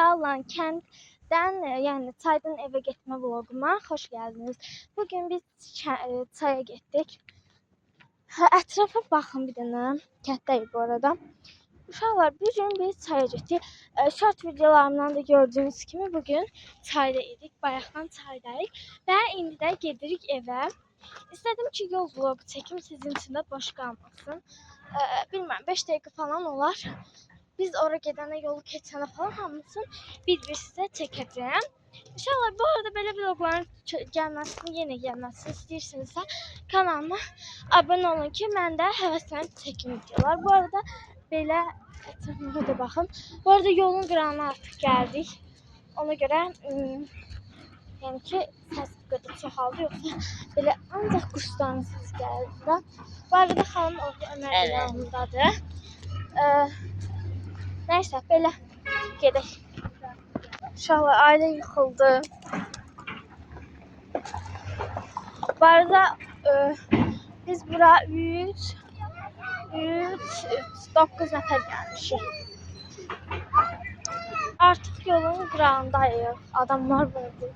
Çağlayan kənddən, yəni çaydan evə getmə vloquma xoş gəldiniz. Bugün biz çaya getdik. Ətrafa baxın bir dənə. Kətdəyik bu arada. Uşaqlar, bugün biz çaya getdik. Short videolarımdan da gördüyünüz kimi bugün çayda idik. Bayaqdan çaydayıq və indi də gedirik evə. İstədim ki, yol vlogu çəkim sizin üçün də boş qalmasın. Bilmirəm, 5 dəqiqə falan olar. Biz oraya gedənə, yolu keçənə falan hamısını bir sizə çəkəcəm. İnşallah bu arada belə vlogların gəlməsini, yenə gəlməsini istəyirsinizsə kanalıma abunə olun ki, mən də həvəslənib çəkim videolar. Bu arada belə ətrafına da baxın. Bu arada yolun qırağına artıq gəldik. Ona görə yəni ki, səs bu qədər çoxaldı, yoxsa belə ancaq quşların səsi gəldi də. Bu arada xanım oğlu Ömər də yanımdadır. Nəysə, belə gedək. Uşaqlar, ailə yıxıldı. Bu arada biz bura 9 nəfər gəlmişik. Artıq yolun qırağındayıq. Adamlar vardı.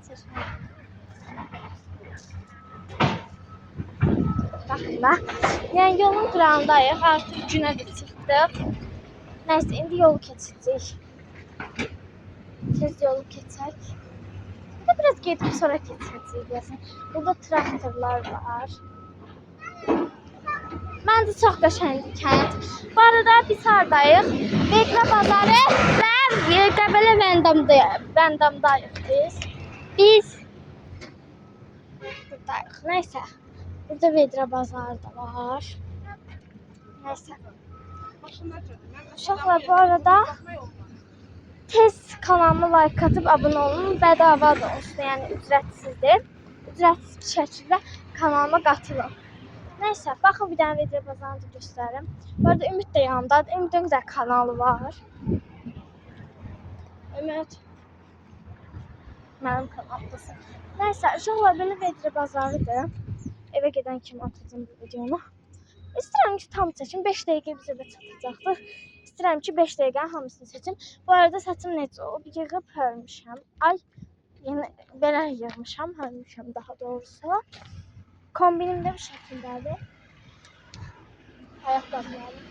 Baxın da. Yəni yolun qırağındayıq. Artıq günə də çıxdıq. Nəysə, indi yolu keçəcəyik. Tez yolu keçək. Bir də biraz gedib sonra keçəcəyik. Burada traktorlar var. Məncə çox qəşəngdir kənd. Bu arada biz hardayıq? Vedrə bazarı və Qəbələ Vəndamdayıq biz. Biz buradayıq. Nəysə. Burada Vedrə bazarı da var. Nəysə. Uşaqlar, bu arada tez kanalıma like atıp abone olun. Bedava da olsun, yəni ücretsizdir. Ücretsiz bir şəkildə kanalıma qatılın. Nəysə, baxın bir dənə video bazarını da göstərim. Bu arada Ümid də yanımdadır. Ümidin də kanalı var. Ümid mənim kanalımdasın. Nəysə, uşaqlar, belə video bazarıdır. Evə gedən kimi atacağım bu videonu. İstəyirəm ki, tam çəkim. 5 dəqiqə bizə də çatacaqdır. İstəyirəm ki, 5 dəqiqənin hamısını seçim. Bu arada saçım necə olub? Yığıb hörmüşəm. Ay, yəni belə yığmışam, hörmüşəm daha doğrusu. Kombinim də bu şəkildədir. Ayaqqabılarım.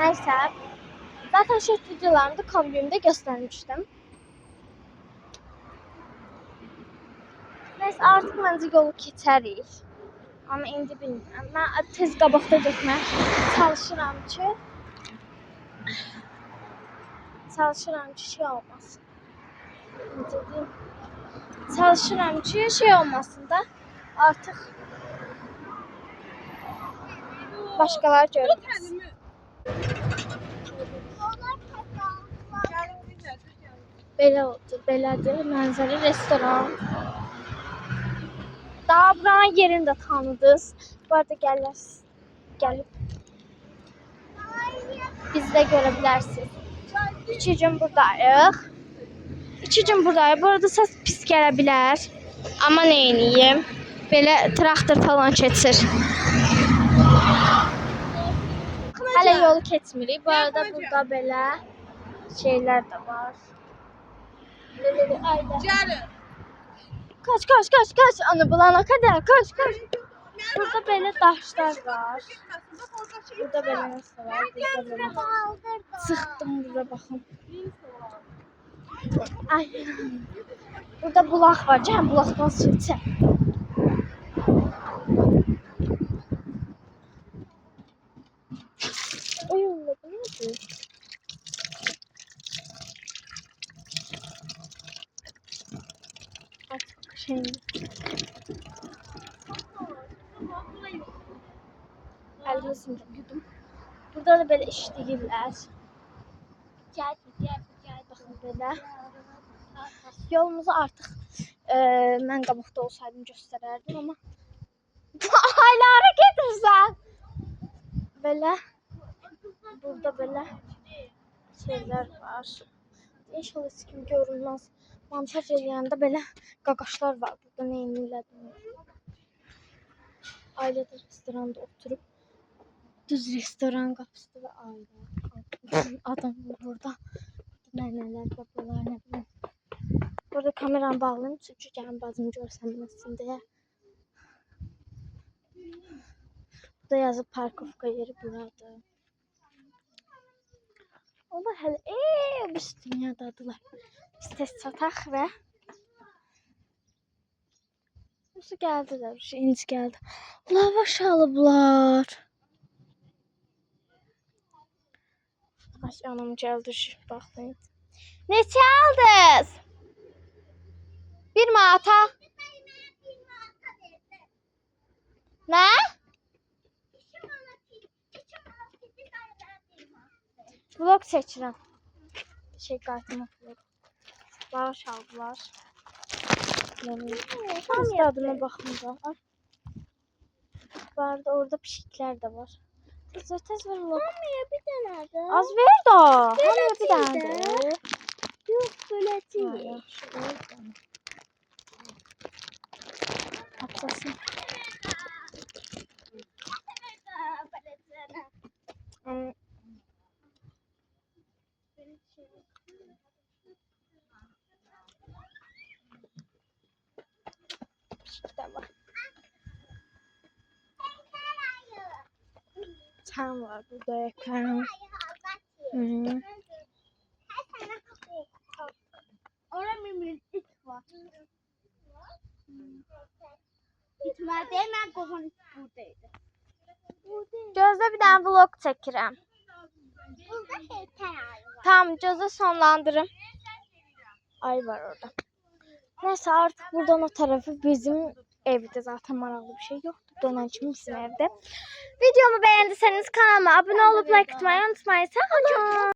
Nəysə. Zaten short videolarımda kombinimdə göstərmişdim. Nəysə, artıq məncə yolu keçərik. Amma indi bilmirəm. Mən tez qabaqda getməyə çalışıram ki, şey olmasın. Çalışıram ki, şey olmasın da artıq başqaları görməsin. Belə oldu, belədir. Mənzərə restoran. Daha buranın yerini də tanıdınız. Bu arada gəlib bizi də görə bilərsiniz. 2 gün buradayıq. 2 gün buradayıq. Bu arada səs pis gələ bilər. Amma nə edeyim? Belə traktor falan keçir. Hələ yolu keçmirik. Bu arada burada belə şeylər də var. Kaç. Anı bulana kadar kaç. Burada böyle daşlar var. Burada böyle nasıl var? Burada böyle. Sıxdım burada bakın. Ay. Burada bulaq var. Gəlin bulaqdan su içək. Oyunla bu nedir? Şey. Elimi sümürdüm. Burada da böyle işləyirlər. Gəl. Baxın belə. Yolumuzu artıq mən qabaqda olsaydım göstərərdim, amma hala hərəkət edirsən. Belə burada belə şeylər var. İnşallah heç kim görünməz. Montaj eləyəndə belə qaqaşlar var. Burada nə edirlər? Ailədə restoranda oturub düz restoran qapısı və ailə. Adam var burada. Neler yapıyorlar ne bileyim. Burada kameram bağlayayım çünkü gelin bazım görsənməsin diye. Burada yazıb parkovka yeri buradır. Onlar hələ biz dünyadadılar. Biz tez çataq və Nasıl geldiler? Şu inci geldi. Lavaş alıblar. Ay anam geldi şu baxmayın. Neçə aldınız? Bir manata. Ne? Vlog çəkirəm. Şey qayıtmaq vlog. Lavaş aldılar. Tam yadıma baxmayacağım. Vardı orada pişikler de var. Tez ver vlog. Hamıya bir dənə də. Az ver de. Hamıya bir tane de. Yox, belə deyil. Atlasın. Pişik var. Çam var burada yakın. Orada bir it var. İtmə demə, qohun buradaydı. Gözde bir tane vlog çəkirəm. Burada heykel ayı var. Tamam gözde sonlandırım. Ay var orada. Neyse artık buradan o tarafı bizim evde zaten maraqlı bir şey yoktu. Dönen için bizim evde. Videomu beğendiyseniz kanalıma abone olup like atmayı unutmayın. Sağ olun.